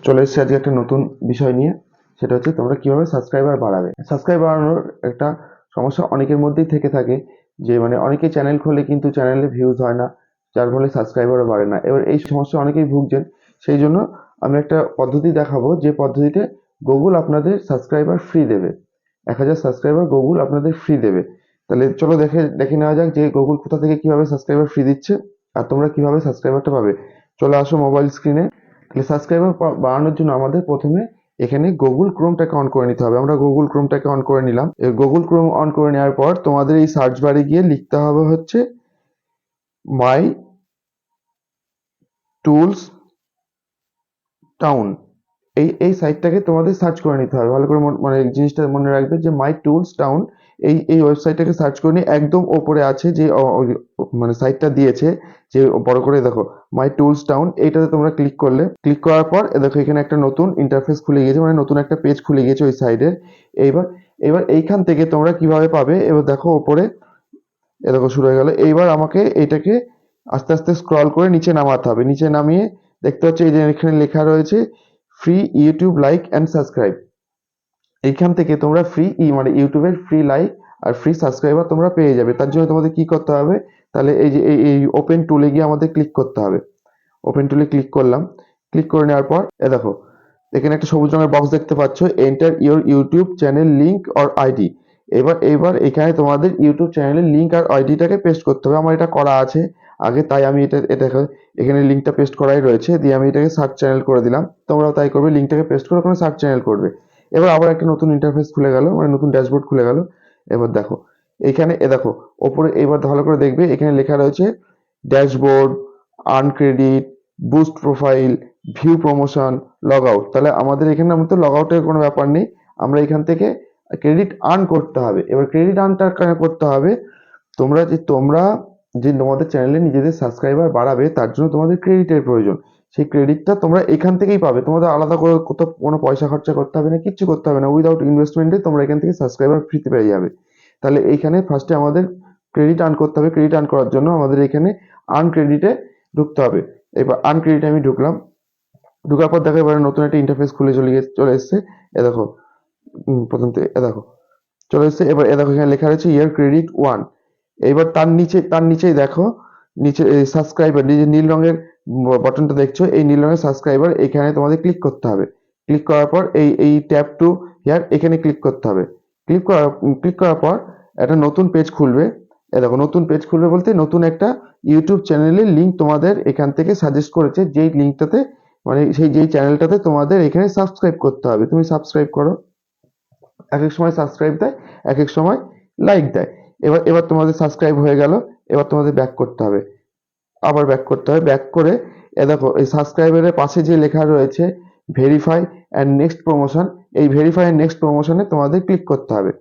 চলে এসেছি আজকে একটা নতুন বিষয় নিয়ে। সেটা হচ্ছে তোমরা কিভাবে সাবস্ক্রাইবার বাড়াবে। সাবস্ক্রাইব বাড়ানোর একটা সমস্যা অনেকের মধ্যেই থেকে থাকে, যে মানে অনেকে চ্যানেল খোলে কিন্তু চ্যানেলে ভিউজ হয় না, যার ফলে সাবস্ক্রাইবারও বাড়ে না। এবার এই সমস্যা অনেকেই ভুগছেন। সেই জন্য আমি একটা পদ্ধতি দেখাবো, যে পদ্ধতিতে গুগল আপনাদের সাবস্ক্রাইবার ফ্রি দেবে। 1000 সাবস্ক্রাইবার গুগল আপনাদের ফ্রি দেবে। তাহলে চলো দেখে নেওয়া যাক যে গুগল কোথা থেকে কিভাবে সাবস্ক্রাইবার ফ্রি দিচ্ছে আর তোমরা কিভাবে সাবস্ক্রাইবারটা পাবে। চলে আসো মোবাইল স্ক্রিনে। তাহলে সাবস্ক্রাইবার বাড়ানোর জন্য আমাদের প্রথমে এখানে গুগল ক্রোমটাকে অন করে নিতে হবে। আমরা গুগল ক্রোমটাকে অন করে নিলাম। গুগল ক্রোম অন করে নেওয়ার পর তোমাদের এই সার্চ বারে গিয়ে লিখতে হবে হচ্ছে মাই টুলস টাউন। এই সাইটটাকে তোমাদের সার্চ করে নিতে হবে। ভালো করে মানে জিনিসটা মনে রাখবে যে মাই টুলস টাউন। এই ওয়েবসাইটটাকে সার্চ করে নিয়ে একদম ওপরে আছে যে মানে সাইটটা দিয়েছে, যে বড় করে দেখো মাই টুলস টাউন, এইটাতে তোমরা ক্লিক করলে, ক্লিক করার পর দেখো এখানে একটা নতুন ইন্টারফেস খুলে গিয়েছে, মানে নতুন একটা পেজ খুলে গিয়েছে ওই সাইডের। এইবার এবার এইখান থেকে তোমরা কিভাবে পাবে, এবার দেখো ওপরে দেখো শুরু হয়ে গেল। এইবার আমাকে এইটাকে আস্তে আস্তে স্ক্রল করে নিচে নামাতে হবে। নিচে নামিয়ে দেখতে হচ্ছে এই যে এখানে লেখা রয়েছে free YouTube like and subscribe. এইখান থেকে তোমরা ফ্রি মানে ইউটিউবের ফ্রি লাইক আর ফ্রি সাবস্ক্রাইবার তোমরা পেয়ে যাবে। তার জন্য তোমাদের কি করতে হবে, তাহলে এই যে এই ওপেন টুলে গিয়ে আমাদের ক্লিক করতে হবে। ওপেন টুলে ক্লিক করলাম। ক্লিক করে নেওয়ার পর দেখো এখানে একটা সবুজ রঙের বক্স দেখতে পাচ্ছ, enter your YouTube channel link or ID. এবার এখানে তোমাদের ইউটিউব চ্যানেলের লিংক আর আইডিটাকে পেস্ট করতে হবে। আমার এটা করা আছে আগে, তাই আমি এটা এখানে লিংকটা পেস্ট করাই রয়েছে। দিয়ে আমি এটাকে সার্চ চ্যানেল করে দিলাম। তোমরাও তাই করবে, লিংকটাকে পেস্ট করে ওখানে সার্চ চ্যানেল করবে। এবার আবার একটা নতুন ইন্টারফেস খুলে গেল, মানে নতুন ড্যাশবোর্ড খুলে গেল। এবার দেখো এখানে দেখো ওপরে, এবার ভালো করে দেখবে এখানে লেখা রয়েছে dashboard, earn credit, boost profile, view promotion, log out. তাহলে আমাদের এখানে তো লগ আউটের কোনো ব্যাপার নেই, আমরা এখান থেকে ক্রেডিট আর্ন করতে হবে। এবার ক্রেডিট আর্নটা কেন করতে হবে, তোমরা যে তোমাদের চ্যানেলে নিজেদের সাবস্ক্রাইবার বাড়াবে, তার জন্য তোমাদের ক্রেডিটের প্রয়োজন। সেই ক্রেডিটটা তোমরা এখান থেকেই পাবে, তোমাদের আলাদা করে কোথাও কোনো পয়সা খরচা করতে হবে না, কিচ্ছু করতে হবে না। উইদাউট ইনভেস্টমেন্টে তোমরা এখান থেকে সাবস্ক্রাইবার ফ্রিতে পেয়ে যাবে। তাহলে এইখানে ফার্স্টে আমাদের ক্রেডিট আর্ন করতে হবে। ক্রেডিট আর্ন করার জন্য আমাদের এখানে আর্ন ক্রেডিটে ঢুকতে হবে। এবার আর্ন ক্রেডিটে আমি ঢুকলাম। ঢোকার পর দেখো এবারে নতুন একটা ইন্টারফেস খুলে চলে এসছে। এ দেখো প্রথম থেকে এ দেখো চলে এসছে। এবার এ দেখো এখানে লেখা রয়েছে ইয়ার ক্রেডিট 1। এবার তার নিচেই দেখো, নিচে সাবস্ক্রাইবার, যে নীল রঙের বাটনটা দেখছো, এই নীল রঙের সাবস্ক্রাইবার, এখানে তোমাদের ক্লিক করতে হবে। ক্লিক করার পর এই ট্যাপ টু হিয়ার এখানে ক্লিক করতে হবে। ক্লিক করার পর একটা নতুন পেজ খুলবে। এ দেখো নতুন পেজ খুলবে বলতে নতুন একটা ইউটিউব চ্যানেলের লিঙ্ক তোমাদের এখান থেকে সাজেস্ট করেছে, যেই লিঙ্কটাতে মানে যেই চ্যানেলটাতে তোমাদের এখানে সাবস্ক্রাইব করতে হবে। তুমি সাবস্ক্রাইব করো। এক এক সময় সাবস্ক্রাইব দেয়, এক এক সময় লাইক দেয়। এবার তোমাদের সাবস্ক্রাইব হয়ে গেল। এবার তোমাদের ব্যাক করতে হবে, আবার ব্যাক করতে হবে। ব্যাক করে দেখো এই সাবস্ক্রাইবারের পাশে যে লেখা রয়েছে ভেরিফাই অ্যান্ড নেক্সট প্রমোশন, এই ভেরিফাই অ্যান্ড নেক্সট প্রমোশনে তোমাদের ক্লিক করতে হবে।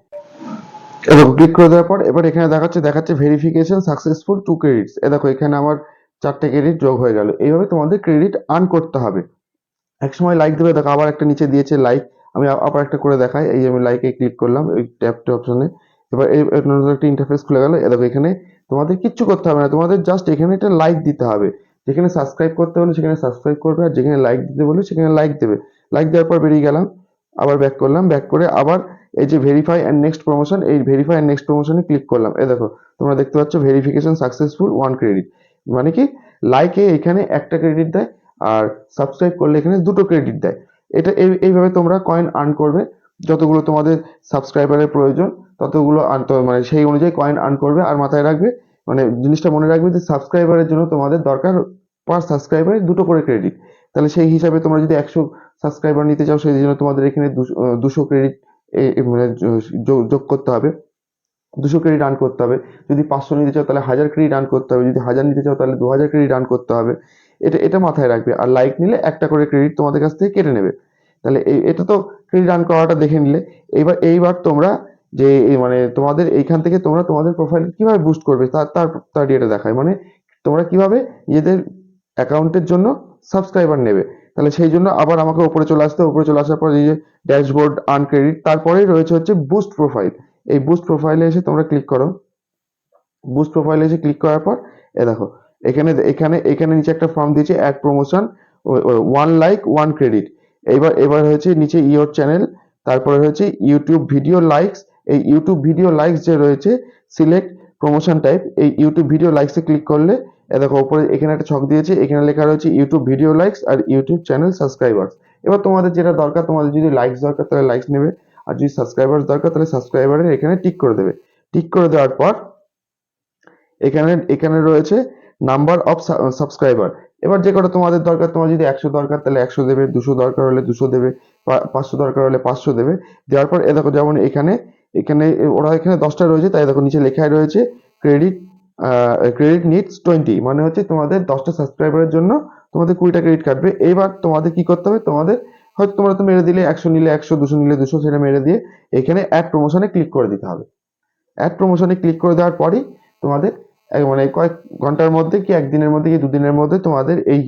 দেখো ক্লিক করে দেওয়ার পর এবার এখানে দেখাচ্ছে ভেরিফিকেশন সাকসেসফুল 2 ক্রেডিটস। দেখো এখানে আমার 4টে ক্রেডিট যোগ হয়ে গেল। এইভাবে তোমাদের ক্রেডিট আর্ন করতে হবে। এক সময় লাইক দেবে, দেখো আবার একটা নিচে দিয়েছে লাইক। আমি আবার একটা করে দেখাই। এই যে আমি লাইকে ক্লিক করলাম ওই ট্যাপ টু অপশনে। এবার এই নতুন একটা ইন্টারফেস খুলে গেল। দেখো এখানে তোমাদের কিচ্ছু করতে হবে না, তোমাদের জাস্ট এখানে একটা লাইক দিতে হবে। যেখানে সাবস্ক্রাইব করতে বলে সেখানে সাবস্ক্রাইব করবে, আর যেখানে লাইক দিতে বলে সেখানে লাইক দেবে। লাইক দেওয়ার পর বেরিয়ে গেলাম, আবার ব্যাক করলাম। ব্যাক করে আবার এই যে ভেরিফাই অ্যান্ড নেক্সট প্রমোশন, এই ভেরিফাই অ্যান্ড নেক্সট প্রমোশনে ক্লিক করলাম। দেখো তোমরা দেখতে পাচ্ছ ভেরিফিকেশন সাকসেসফুল 1 ক্রেডিট। মানে কি, লাইকে এখানে একটা ক্রেডিট দেয়, আর সাবস্ক্রাইব করলে এখানে 2টো ক্রেডিট দেয়। এইভাবে তোমরা কয়েন আর্ন করবে। যতগুলো তোমাদের সাবস্ক্রাইবারের প্রয়োজন ততগুলো আনতে হবে, মানে সেই অনুযায়ী কয়েন আর্ন করবে। আর মাথায় রাখবে, মানে জিনিসটা মনে রাখবে যে সাবস্ক্রাইবারের জন্য তোমাদের দরকার পার সাবস্ক্রাইবারে 2টো করে ক্রেডিট। তাহলে সেই হিসাবে তোমরা যদি 100 সাবস্ক্রাইবার নিতে চাও, সেই জন্য তোমাদের এখানে 200 ক্রেডিট মানে যোগ করতে হবে। 200 ক্রেডিট আর্ন করতে হবে। যদি 500 নিতে চাও তাহলে 1000 ক্রেডিট আর্ন করতে হবে। যদি 1000 নিতে চাও তাহলে 2000 ক্রেডিট আর্ন করতে হবে। এটা মাথায় রাখবে। আর লাইক নিলে একটা করে ক্রেডিট তোমাদের কাছ থেকে কেটে নেবে। তাহলে এটা তো ক্রেডিট আর্ন করাটা দেখে নিলে। এইবার তোমরা যে মানে তোমাদের এইখান থেকে তোমরা তোমাদের প্রোফাইল কিভাবে বুস্ট করবে তার এটা দেখায়, মানে তোমরা কিভাবে নিজেদের অ্যাকাউন্টের জন্য সাবস্ক্রাইবার নেবে। তাহলে সেই জন্য আবার আমাকে উপরে চলে আসতে হবে। উপরে চলে আসার পর এই যে ড্যাশবোর্ড, আর্ন ক্রেডিট, তারপরেই রয়েছে হচ্ছে বুস্ট প্রোফাইল। এই বুস্ট প্রোফাইলে এসে তোমরা ক্লিক করো। বুস্ট প্রোফাইলে এসে ক্লিক করার পর দেখো এখানে নিচে একটা ফর্ম দিয়েছে অ্যাড প্রমোশন 1 লাইক 1 ক্রেডিট। এবার হচ্ছে নিচে ইওর চ্যানেল, তারপরে হচ্ছে ইউটিউব ভিডিও লাইকস। এই ইউটিউব ভিডিও লাইকস যে রয়েছে, সিলেক্ট প্রমোশন টাইপ, এই ইউটিউব ভিডিও লাইকসে ক্লিক করলে দেখো উপরে এখানে একটা ছক দিয়েছে, এখানে লেখা রয়েছে ইউটিউব ভিডিও লাইকস আর ইউটিউব চ্যানেল সাবস্ক্রাইবার্স। এবার তোমাদের যেটা দরকার, তোমাদের যদি লাইকস দরকার তাহলে লাইকস নেবে, আর যদি সাবস্ক্রাইবার্স দরকার তাহলে সাবস্ক্রাইবারের এখানে টিক করে দেবে। টিক করে দেওয়ার পর এখানে এখানে রয়েছে নাম্বার অফ সাবস্ক্রাইবার। এবার যে কটা তোমাদের দরকার, তোমার যদি 100 দরকার তাহলে 100 দেবে, 200 দরকার হলে 200 দেবে, 500 দরকার হলে 500 দেবে। দেওয়ার পর দেখো যেমন এখানে এখানে ওরা এখানে 10টা রয়েছে, তাই দেখো নিচে লেখাই রয়েছে ক্রেডিট ক্রেডিট নিডস 20, মানে হচ্ছে তোমাদের 10টা সাবস্ক্রাইবারের জন্য তোমাদের 20টা ক্রেডিট কাটবে। এইবার তোমাদের কি করতে হবে, তোমাদের হয়তো তোমরা তো মেরে দিলে 100 নিলে 100, 200 নিলে 200, সেটা মেরে দিয়ে এখানে অ্যাড প্রমোশনে ক্লিক করে দিতে হবে। অ্যাড প্রমোশনে ক্লিক করে দেওয়ার পরই তোমাদের মানে কয়েক ঘন্টার মধ্যে কি একদিনের মধ্যে কি দুদিনের মধ্যে তোমাদের এই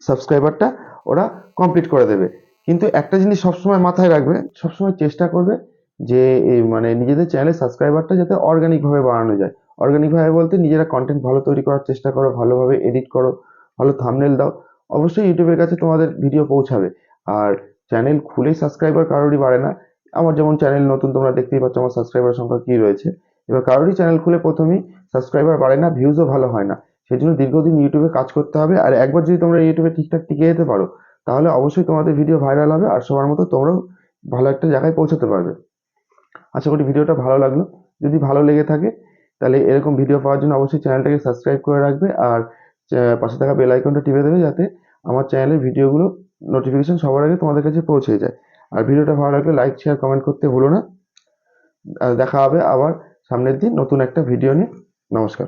সাবস্ক্রাইবারটা ওরা কমপ্লিট করে দেবে। কিন্তু একটা জিনিস সবসময় মাথায় রাখবে, সবসময় চেষ্টা করবে যে মানে নিজেদের চ্যানেলের সাবস্ক্রাইবারটা যাতে অর্গানিক ভাবে বাড়ানো যায়। অর্গানিক ভাবে বলতে নিজেরা কন্টেন্ট ভালো তৈরি করার চেষ্টা করো, ভালোভাবে এডিট করো, ভালো থাম্বনেল দাও, অবশ্যই ইউটিউবের কাছে তোমাদের ভিডিও পৌঁছাবে। আর চ্যানেল খুলেই সাবস্ক্রাইবার কারোরই বাড়ে না। আমার যেমন চ্যানেল নতুন, তোমরা দেখতেই পাচ্ছ আমার সাবস্ক্রাইবার সংখ্যা কি রয়েছে। এবার কারোরই চ্যানেল খুলে প্রথমেই সাবস্ক্রাইবার বাড়ে না, ভিউজও ভালো হয় না। সেই জন্য দীর্ঘদিন ইউটিউবে কাজ করতে হবে, আর একবার যদি তোমরা ইউটিউবে ঠিকঠাক টিকে যেতে পারো তাহলে অবশ্যই তোমাদের ভিডিও ভাইরাল হবে, আর সবার মতো তোমরাও ভালো একটা জায়গায় পৌঁছাতে পারবে। আশা করি ভিডিওটা ভালো লাগলো। যদি ভালো লেগে থাকে তাহলে এরকম ভিডিও পাওয়ার জন্য অবশ্যই চ্যানেলটাকে সাবস্ক্রাইব করে রাখবে, আর পাশে থাকা বেল আইকনটা টিপে দেবে যাতে আমার চ্যানেলের ভিডিওগুলো নোটিফিকেশন সবার আগে তোমাদের কাছে পৌঁছে যায়। আর ভিডিওটা ভালো লাগলে লাইক শেয়ার কমেন্ট করতে ভুলো না। দেখা হবে আবার সামনের দিন নতুন একটা ভিডিও নিয়ে। নমস্কার।